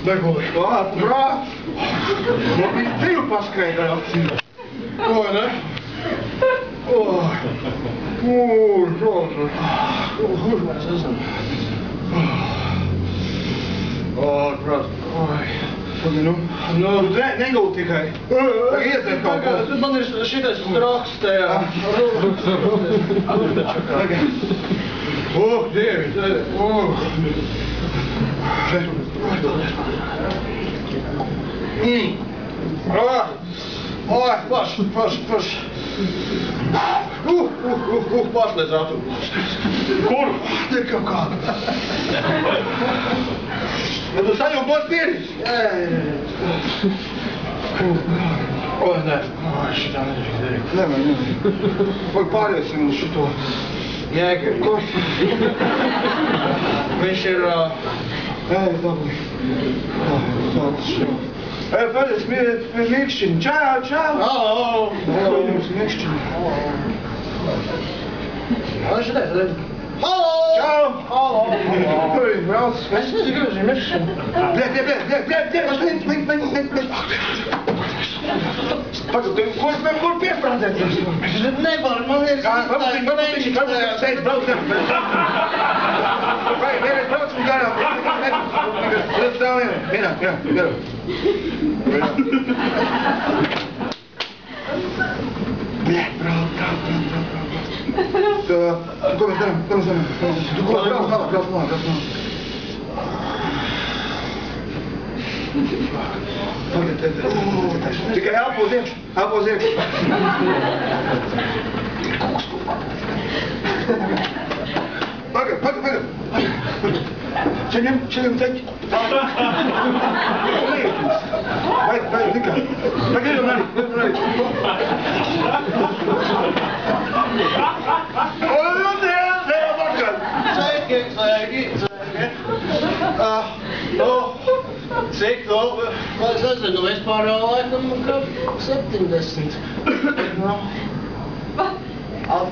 Neguli. Ātrāk. Man bija divi paskaidrāt. Ko, ne? Kur mēs esam? Ātrāk. Nu, negūt tikai. Iedzēr kaut ko. Man ir šitais traks tajā. Dievi. Paš. Pašliec ātru. Kur? Te kaut kā. Ja tu sajūti tos pieris? Nē. Šitā nedrīkst darīt. Nevar. Vai pāriesim uz šito Jēgeru. Ko? Viņš ir... dabūj. Tāds šo. Pēc mīkšķiņu. Čau. Jums mīkšķiņu. Šitais, redz. Halo! Čau! Halo! Brauc. Es nezinu, ka viņš ir mīkšķiņu. Pagad, kur piesprādzēties? Nevar, man ir šeit braucam. Vai, vienreiz braucam garām. Liec tā vienā, jā, garām. Brauc. Ko mēs darām? Brauc malā. Tikai elpo uz iekšu. Pagad. Čeņem ceļi. Vai, tikai. Pagaidām mani. Sveiki. Cik to? Es nezinu, vispār jau laikam, ka 70.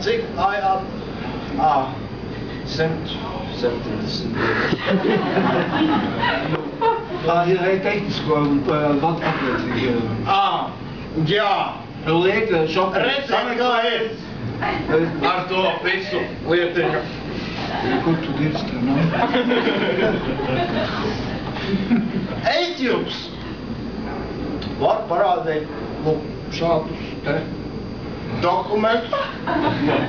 Cik? 170. Ir tehnisko vadu apliecīgi. Jā. Liek šokā. Redzēt, kā ir. Ar to visu lietiņu. Kur tu dirsti, no? Ēķjums var parādīt šādus te dokumentus.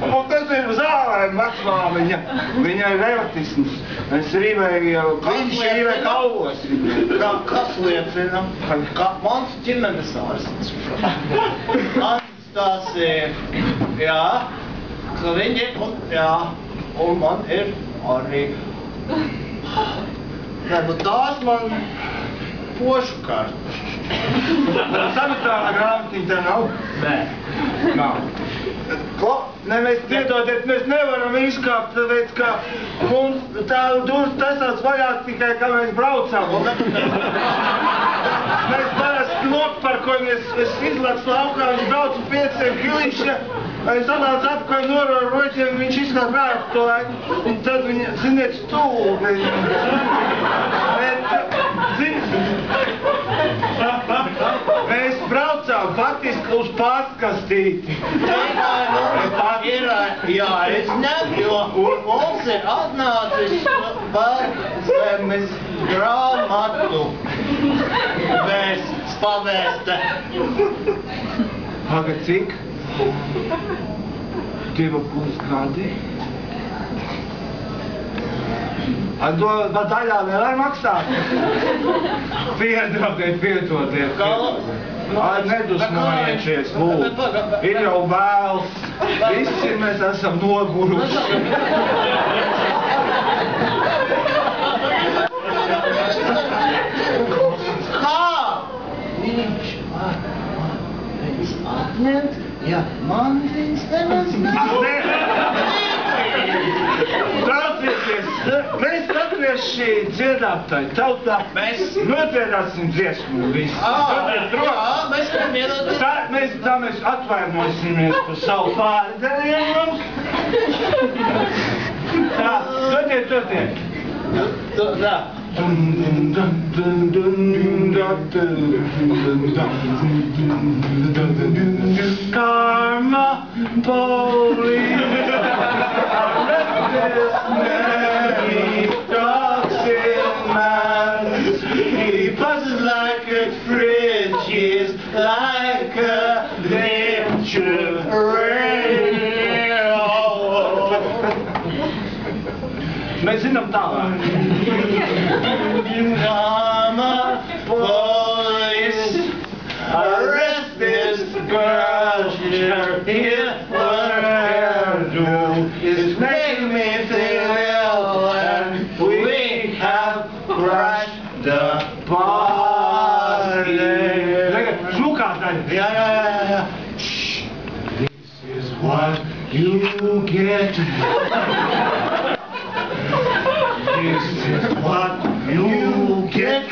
Un tas ir zālēm vecmāmiņa. Viņa ir erotisms. Es rīvēju, viņš rīvēja kaulos. Kas liecina? Mans ģimenes ārsts. Tas ir, jā, ka viņi, un man ir arī. Nē, tās man pošu kartas. Sanitāra grāmatiņa te nav? Nē. Nav. Ko? Nē, mēs piedodiet, mēs nevaram izkāpt, tāpēc, ka mums tā durvis taisās vaļā tikai, kā mēs braucam. Mēs parasti nokparkojamies, es izlaicu laukā, viņš braucu 5 kilīša, es atnācu apkārt noru roķiem, viņš izkāt vērts to laiku, un tad viņa, ziniet, stūli. Mēs braucām faktiski uz pastkastīti. Jā, es ņemu, jo mums ir atnācis par zemes grāmatu. Pavēste. Pagad, cik? 2,5 gadi. Daļā vēl maksāt? Piedodiet. Nedusmojieties, lūdzu. Ir jau vēls. Visi mēs esam noguruši. Viņš var atņemt, ja man viņš nemaz nav. Traucieties, mēs katrs šī dziedātāji tautā, mēs nodziedāsim dziesmu visu. Jā, mēs varam iedoties. Tā mēs atvainosimies par savu pārdarījumu. to je. Da. Karma police arrested many toxic man. He buzzes like a fridge, is like a nature radio. Mensen op taal. Karma police arrest this girl. Here what her do is make me feel ill, and we have crashed the party. Звука дай. Ja. Shh. This is what you get. This is what you get.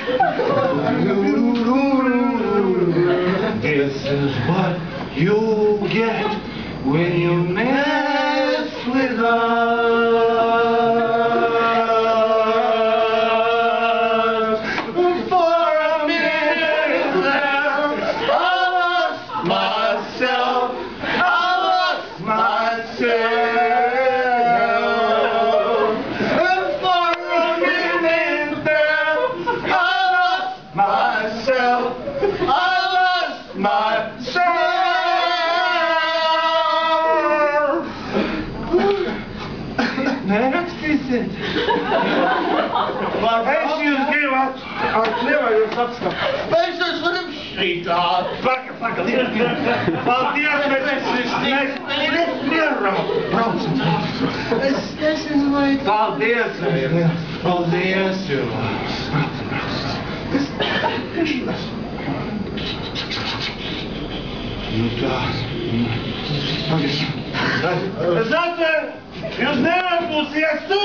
This is what you get when you mess with us. For a minute there, I lost myself. Maar hij is hier geen wat. Als neer je dat staat. Wees dus voor hem schieten. Pakken. Want die is met This is like Valdeerse. Zato, już nie mam, bo ja tu